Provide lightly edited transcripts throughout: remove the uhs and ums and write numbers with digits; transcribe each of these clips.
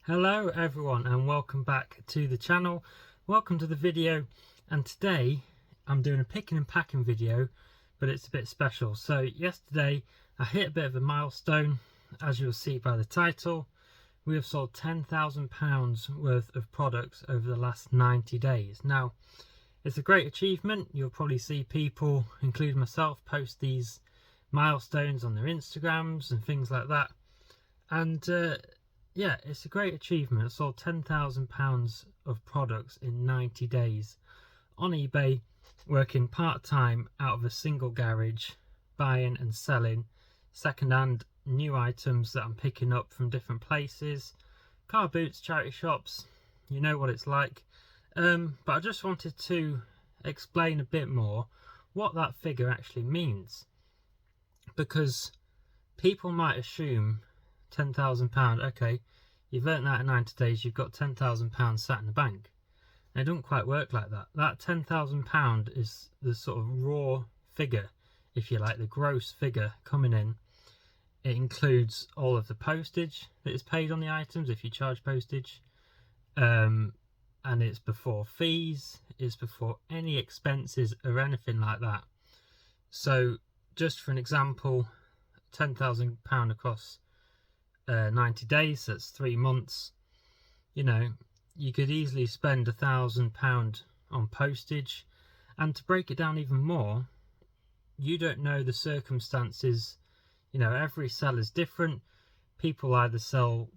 Hello everyone and welcome back to the channel. Welcome to the video, and today I'm doing a picking and packing video, but it's a bit special. So yesterday I hit a bit of a milestone. As you'll see by the title, we have sold £10,000 worth of products over the last 90 days. Now it's a great achievement. You'll probably see people, including myself, post these milestones on their Instagrams and things like that, and yeah, it's a great achievement. I sold £10,000 of products in 90 days on eBay, working part-time out of a single garage, buying and selling second-hand new items that I'm picking up from different places, car boots, charity shops, you know what it's like. But I just wanted to explain a bit more what that figure actually means, because people might assume £10,000, okay, you've earned that in 90 days, you've got £10,000 sat in the bank. And it doesn't quite work like that. That £10,000 is the sort of raw figure, if you like, the gross figure coming in. It includes all of the postage that is paid on the items if you charge postage, and it's before fees, it's before any expenses or anything like that. So just for an example, £10,000 across 90 days, that's 3 months. You know, you could easily spend £1,000 on postage. And to break it down even more, you don't know the circumstances. You know, every seller's different. People either sell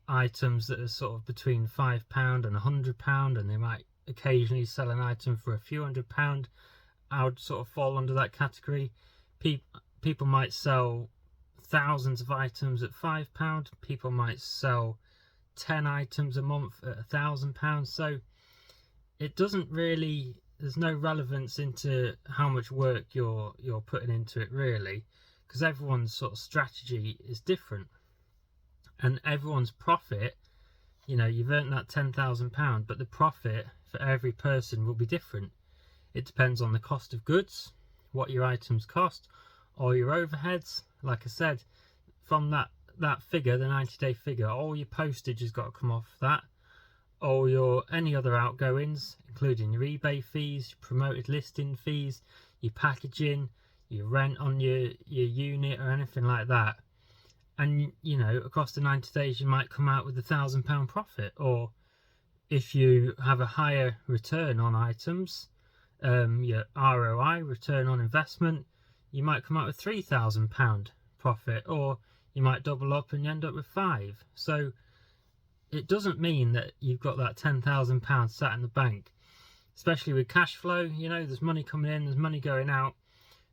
items that are sort of between £5 and £100, and they might occasionally sell an item for a few £100. I would sort of fall under that category. People might sell thousands of items at £5. People might sell 10 items a month at £1,000. So it doesn't really, there's no relevance into how much work you're putting into it, really, because everyone's sort of strategy is different, and everyone's profit, you know, you've earned that £10,000, but the profit for every person will be different. It depends on the cost of goods, what your items cost, or your overheads. Like I said, from that figure, the 90-day figure, all your postage has got to come off that, all your any other outgoings, including your eBay fees, your promoted listing fees, your packaging, your rent on your unit or anything like that. And you know, across the 90 days you might come out with £1,000 profit, or if you have a higher return on items, your ROI, return on investment, you might come out with £3,000 profit, or you might double up and you end up with 5. So it doesn't mean that you've got that £10,000 sat in the bank, especially with cash flow. You know, there's money coming in, there's money going out.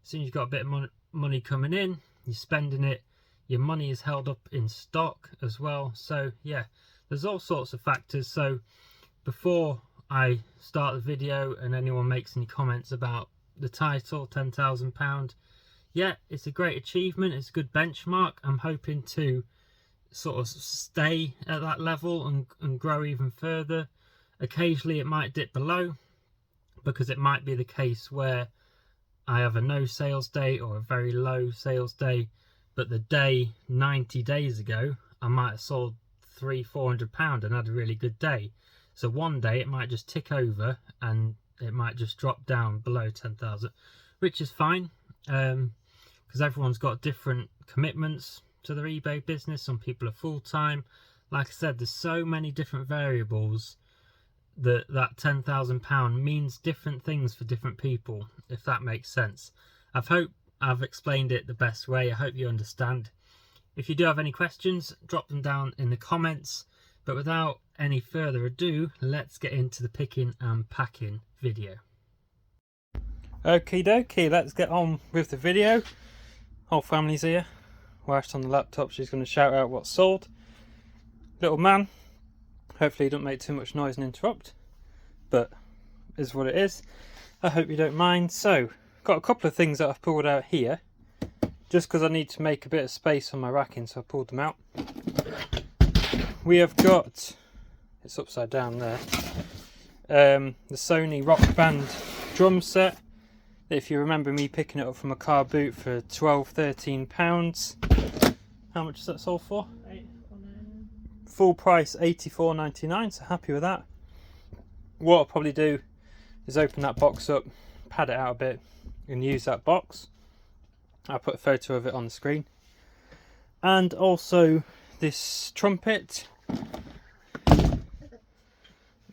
As soon as you've got a bit of money coming in, you're spending it. Your money is held up in stock as well. So yeah, there's all sorts of factors. So before I start the video and anyone makes any comments about the title, £10,000, yeah, it's a great achievement. It's a good benchmark. I'm hoping to sort of stay at that level and grow even further. Occasionally it might dip below, because it might be the case where I have a no sales day or a very low sales day, but the day 90 days ago I might have sold £300-400 and had a really good day. So one day it might just tick over and it might just drop down below 10,000, which is fine, because everyone's got different commitments to their eBay business. Some people are full-time. Like I said, there's so many different variables that £10,000 means different things for different people, if that makes sense. I hope I've explained it the best way. I hope you understand. If you do have any questions, drop them down in the comments. But without any further ado, let's get into the picking and packing video. Okie dokie, let's get on with the video. Whole family's here. Wife's on the laptop, she's going to shout out what's sold. Little man, hopefully he don't make too much noise and interrupt, but is what it is. I hope you don't mind. So, got a couple of things that I've pulled out here, just because I need to make a bit of space on my racking, so I pulled them out. We have got, it's upside down there, the Sony Rock Band drum set. If you remember me picking it up from a car boot for £12-13. How much is that sold for? full price £84.99, so happy with that. What I'll probably do is open that box up, pad it out a bit and use that box. I'll put a photo of it on the screen. And also this trumpet,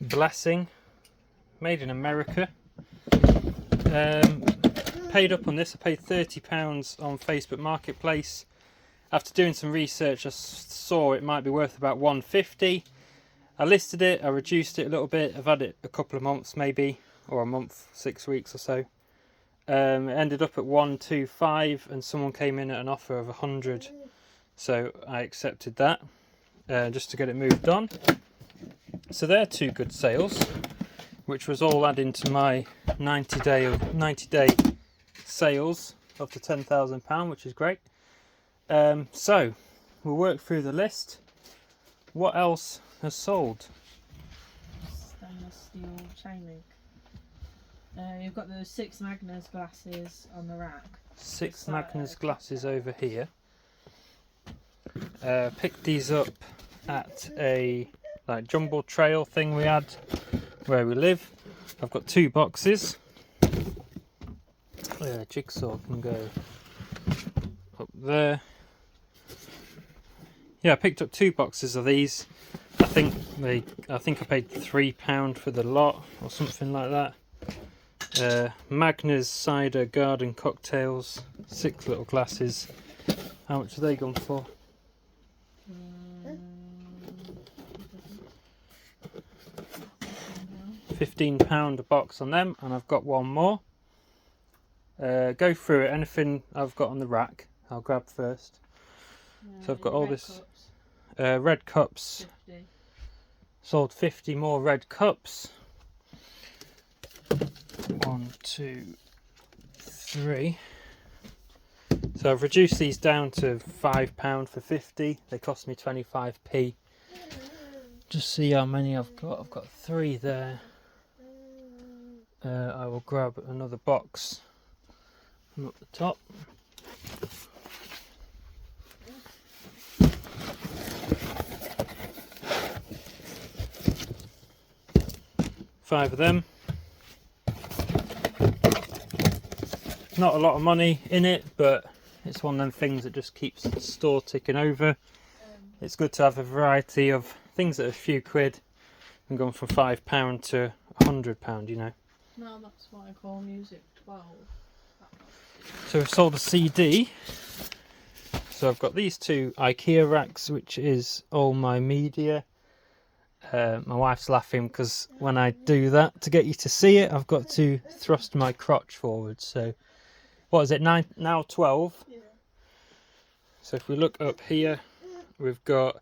Blessing, made in America. Paid up on this. I paid £30 on Facebook Marketplace. After doing some research, I saw it might be worth about £150. I listed it, I reduced it a little bit. I've had it a couple of months maybe, or a month, 6 weeks or so. It ended up at £125 and someone came in at an offer of £100, so I accepted that just to get it moved on. So they're two good sales, which was all adding to my 90-day sales up to £10,000, which is great. So we'll work through the list. What else has sold? Stainless steel chain link. You've got the 6 Magnus glasses on the rack. 6 Magnus glasses over here. Picked these up at a jumble trail thing we had where we live. I've got 2 boxes. Jigsaw can go up there. Yeah, I picked up 2 boxes of these. I think I paid £3 for the lot or something like that. Magnus cider garden cocktails, 6 little glasses. How much are they gone for? £15 a box on them, and I've got one more. Go through it. Anything I've got on the rack, I'll grab first. So I've got all this red cups. 50. Sold 50 more red cups. 1, 2, 3. So I've reduced these down to £5 for 50. They cost me 25p. Just see how many I've got. I've got 3 there. I will grab another box from up the top. Five of them. Not a lot of money in it, but it's one of them things that just keeps the store ticking over. It's good to have a variety of things that are a few quid and gone from £5 to £100, you know. No, that's what I call music 12. So we've sold a CD. So I've got these 2 IKEA racks, which is all my media. My wife's laughing because when I do that, to get you to see it, I've got to thrust my crotch forward. So what is it now 12? Yeah. So if we look up here, we've got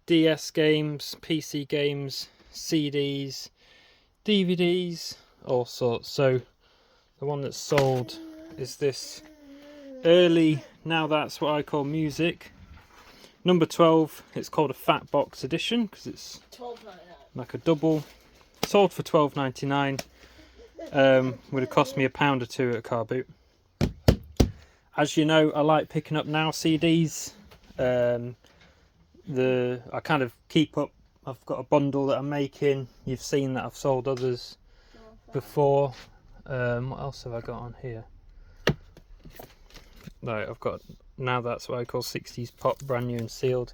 DS games, PC games, CDs, DVDs, all sorts. So the one that's sold is this early, now that's what I call music. Number 12, it's called a fat box edition because it's like a double. Sold for £12.99. Would have cost me £1 or 2 at a car boot. As you know, I like picking up now CDs. I kind of keep up. I've got a bundle that I'm making. You've seen that I've sold others before. What else have I got on here? Right, I've got, now that's what I call 60s pop, brand new and sealed.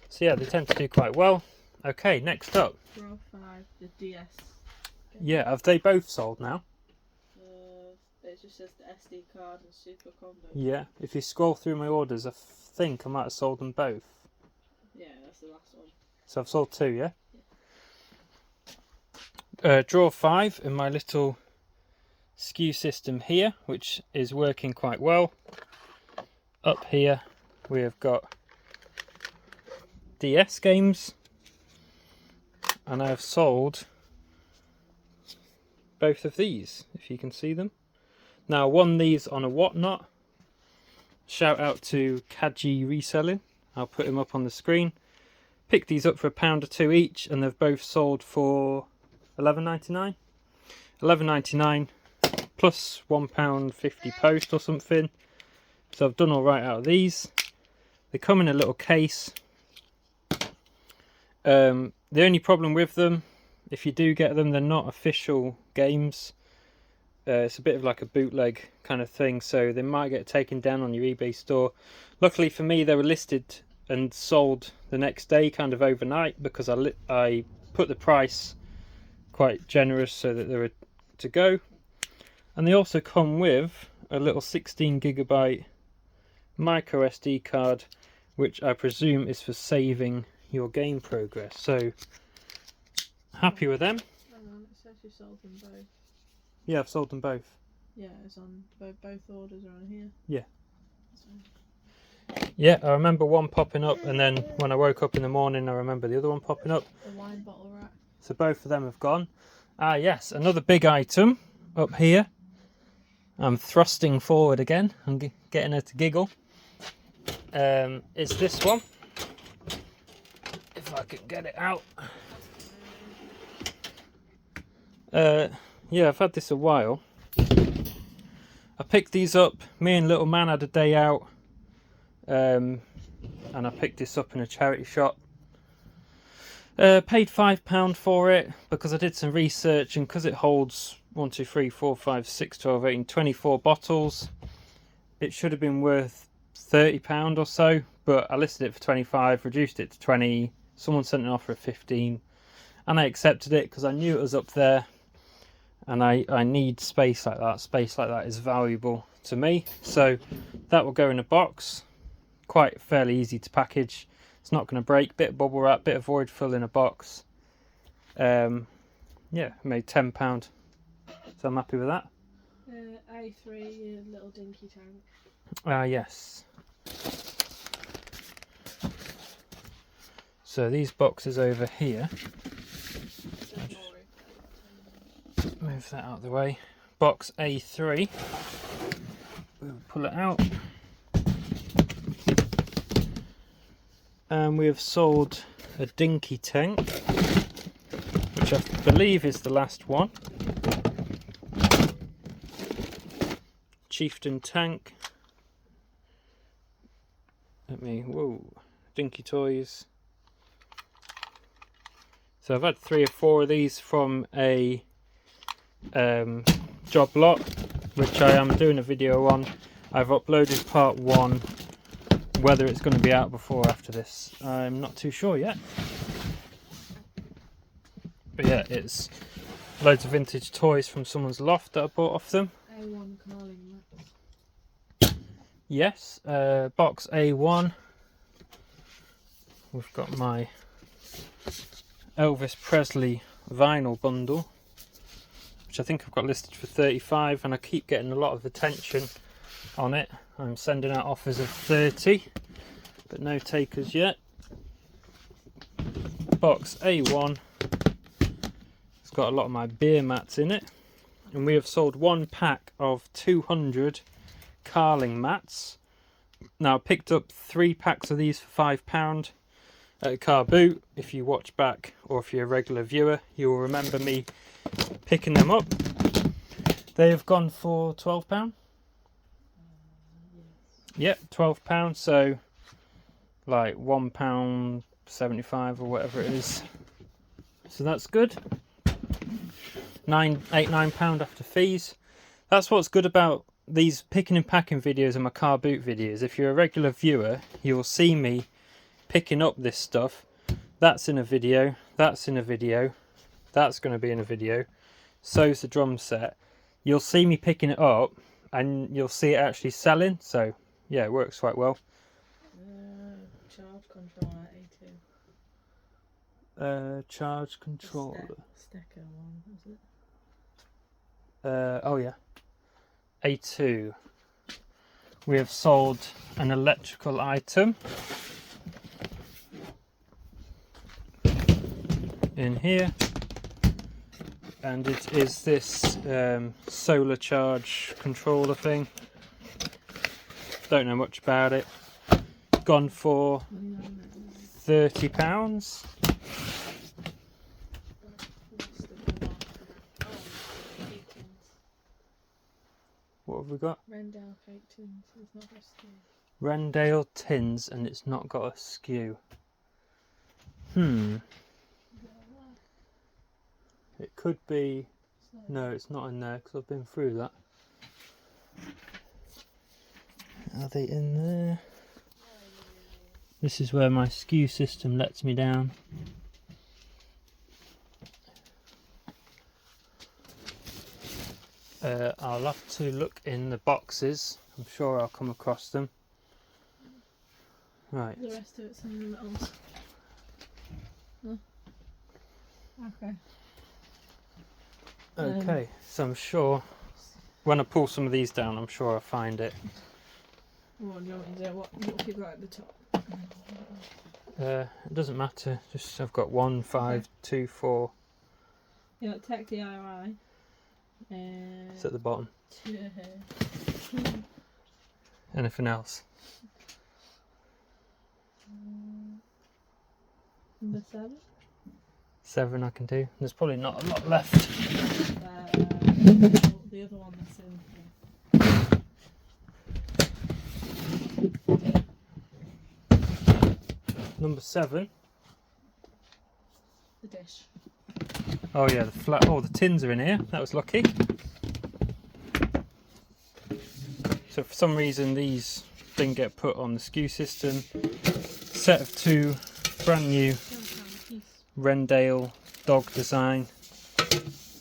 So yeah, they tend to do quite well. Okay, next up. Draw 5, the DS. Yeah, have they both sold now? It just says the SD card and Super Combo. Yeah, if you scroll through my orders, I think I might have sold them both. Yeah, that's the last one. So I've sold 2, yeah? Yeah. Draw 5 in my little SKU system here, which is working quite well. Up here we have got DS games, and I have sold both of these, if you can see them. Now I won these on a whatnot. Shout out to Kaji Reselling. I'll put him up on the screen. Picked these up for £1 or 2 each, and they've both sold for £11.99. £11.99 plus £1.50 post or something. So I've done all right out of these. They come in a little case, The only problem with them, if you do get them, they're not official games. It's a bit of like a bootleg kind of thing, so they might get taken down on your eBay store. Luckily for me, they were listed and sold the next day, kind of overnight, because I put the price quite generous so that they were to go. And they also come with a little 16GB micro SD card, which I presume is for saving your game progress. So happy with them. Hang on, it says you sold them both. Yeah, I've sold them both. Yeah, it's on both orders are on here. Yeah. So. Yeah, I remember one popping up, and then when I woke up in the morning, I remember the other one popping up. The wine bottle rack. So both of them have gone. Ah, yes, another big item up here. I'm thrusting forward again. I'm getting her to giggle. It's this one. If I can get it out. Yeah, I've had this a while. I picked these up. Me and little man had a day out. And I picked this up in a charity shop. Paid £5 for it because I did some research, and because it holds 1, 2, 3, 4, 5, 6, 12, 18, 24 bottles, it should have been worth £30 or so, but I listed it for 25, reduced it to 20. Someone sent an offer of 15, and I accepted it because I knew it was up there, and I need space like that. Space like that is valuable to me, so that will go in a box. Quite fairly easy to package. It's not going to break. Bit of bubble wrap, bit of void fill in a box. Yeah, made £10, so I'm happy with that. A3 little dinky tank. Yes. So these boxes over here. Move that out of the way. Box A3. We'll pull it out. And we have sold a dinky tank, which I believe is the last one. Chieftain tank. Whoa, dinky toys. So I've had 3 or 4 of these from a job lot, which I am doing a video on. I've uploaded part 1. Whether it's going to be out before or after this, I'm not too sure yet. But yeah, it's loads of vintage toys from someone's loft that I bought off them. A1 carling mats. Yes, box A1. We've got my Elvis Presley vinyl bundle, which I think I've got listed for 35, and I keep getting a lot of attention on it. I'm sending out offers of 30, but no takers yet. Box A1. It's got a lot of my beer mats in it, and we have sold 1 pack of 200 carling mats. Now I picked up 3 packs of these for £5 at a car boot. If you watch back, or if you're a regular viewer, you will remember me picking them up. They have gone for £12. Yep, £12, so like £1.75 or whatever it is. So that's good. £9 after fees. That's what's good about these picking and packing videos and my car boot videos. If you're a regular viewer, you will see me picking up this stuff. That's in a video, that's in a video, that's going to be in a video. So's the drum set. You'll see me picking it up, and you'll see it actually selling. So yeah, it works quite well. Charge controller A2. Charge controller. Stecker one, is it? Oh yeah. A2. We have sold an electrical item in here, and it is this solar charge controller thing. Don't know much about it. Gone for £30. What have we got? Rendale cake tins. It's not a skew. Rendale tins, and it's not got a skew. It could be. No, it's not in there because I've been through that. Are they in there? This is where my SKU system lets me down. I'll have to look in the boxes. I'm sure I'll come across them. Right. The rest of it's in the metals. Oh. Okay. Okay, so I'm sure when I pull some of these down, I'm sure I'll find it. What do you want me to do? What have you got at the top? It doesn't matter. Just I've got 1, 5, 2, 4. You got tech DIY. It's at the bottom. Anything else? Number 7. 7 I can do. There's probably not a lot left. The other one that's in here. Number 7. The dish. Oh yeah, the flat. Oh, the tins are in here. That was lucky. So for some reason these didn't get put on the SKU system. Set of 2 brand new Rendale dog design.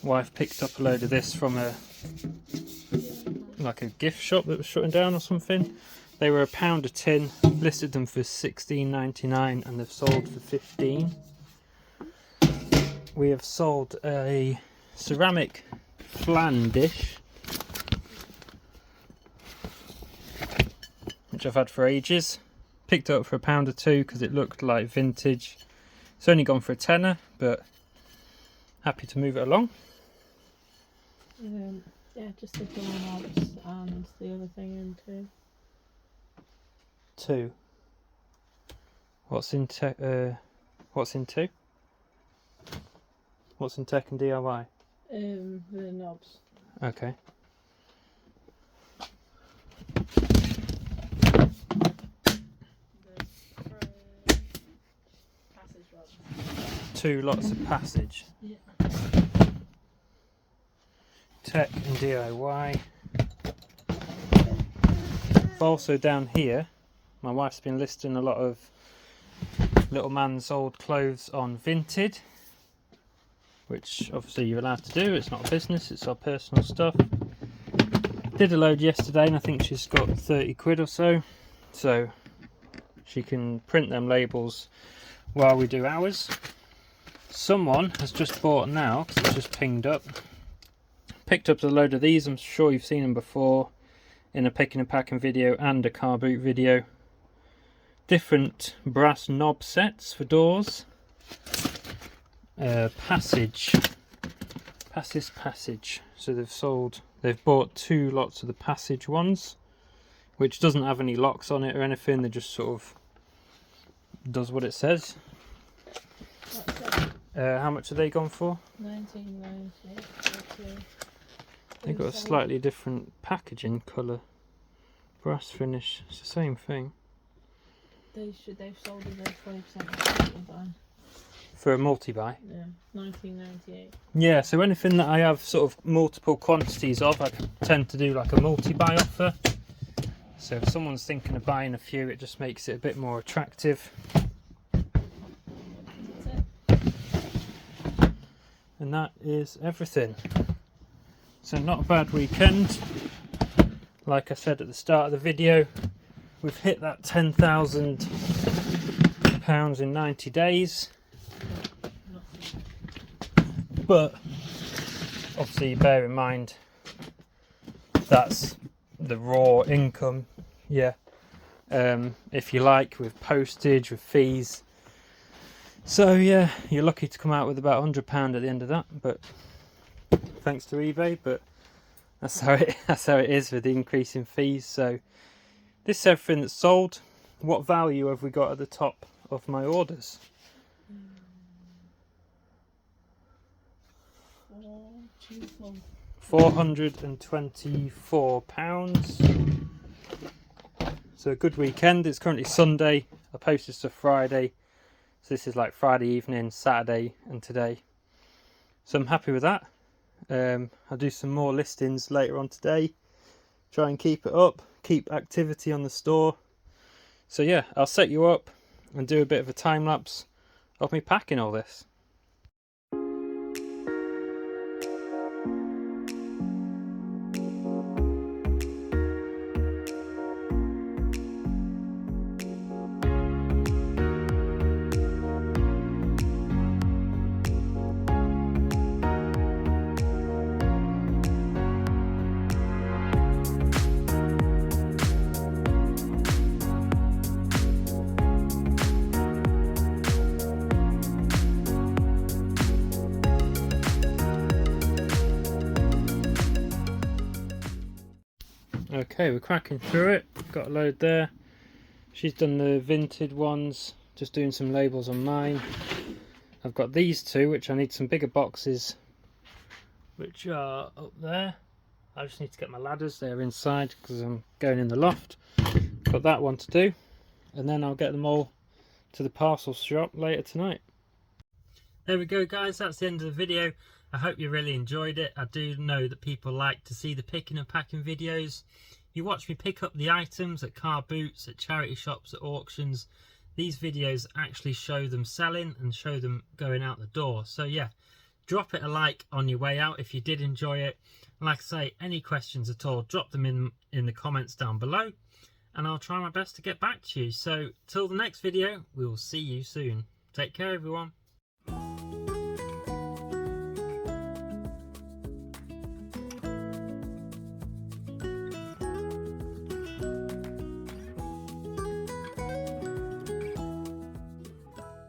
Wife picked up a load of this from a gift shop that was shutting down or something. They were £1 a tin. Listed them for $16.99 and they've sold for $15. We have sold a ceramic flan dish, which I've had for ages. Picked it up for £1 or $2 because it looked like vintage. It's only gone for a tenner, but happy to move it along. Yeah, just the doorknobs and the other thing in too. 2. What's in 2? What's in tech and DIY? The knobs. Okay. Passage rods. 2 lots of passage. Yeah. Tech and DIY. Also down here, my wife's been listing a lot of little man's old clothes on Vinted, which obviously you're allowed to do. It's not a business, it's our personal stuff. Did a load yesterday and I think she's got 30 quid or so, so she can print them labels while we do ours. Someone has just bought now, because it's just pinged up, picked up a load of these. I'm sure you've seen them before in a picking and packing video and a car boot video. Different brass knob sets for doors. Passage. So they've bought 2 lots of the passage ones, which doesn't have any locks on it or anything. They just sort of does what it says. How much are they gone for? $19.98. They've got a slightly different packaging colour. Brass finish. It's the same thing. They've sold it at 20% buy. For a multi-buy? Yeah, $19.98. Yeah, so anything that I have sort of multiple quantities of, I tend to do like a multi-buy offer. So if someone's thinking of buying a few, it just makes it a bit more attractive. That's it. And that is everything. So not a bad weekend. Like I said at the start of the video, we've hit that £10,000 in 90 days. But obviously bear in mind that's the raw income, yeah. If you like, with postage, with fees. So yeah, you're lucky to come out with about £100 at the end of that, but thanks to eBay. But that's how it is with the increase in fees. So this is everything that's sold. What value have we got at the top of my orders? £424. So a good weekend. It's currently Sunday. I posted stuff Friday, So this is like Friday evening, Saturday and today. So I'm happy with that. I'll do some more listings later on today. Try and keep it up, keep activity on the store. So yeah, I'll set you up and do a bit of a time lapse of me packing all this. Okay, we're cracking through it. Got a load there. She's done the vintage ones, just doing some labels on mine. I've got these two, which I need some bigger boxes, which are up there. I just need to get my ladders, they're inside because I'm going in the loft. Got that one to do, and then I'll get them all to the parcel shop later tonight. There we go guys, that's the end of the video. I hope you really enjoyed it. I do know that people like to see the picking and packing videos. You watch me pick up the items at car boots, at charity shops, at auctions. These videos actually show them selling and show them going out the door. So yeah, drop it a like on your way out if you did enjoy it. Like I say, any questions at all, drop them in the comments down below, and I'll try my best to get back to you. So till the next video, we will see you soon. Take care everyone.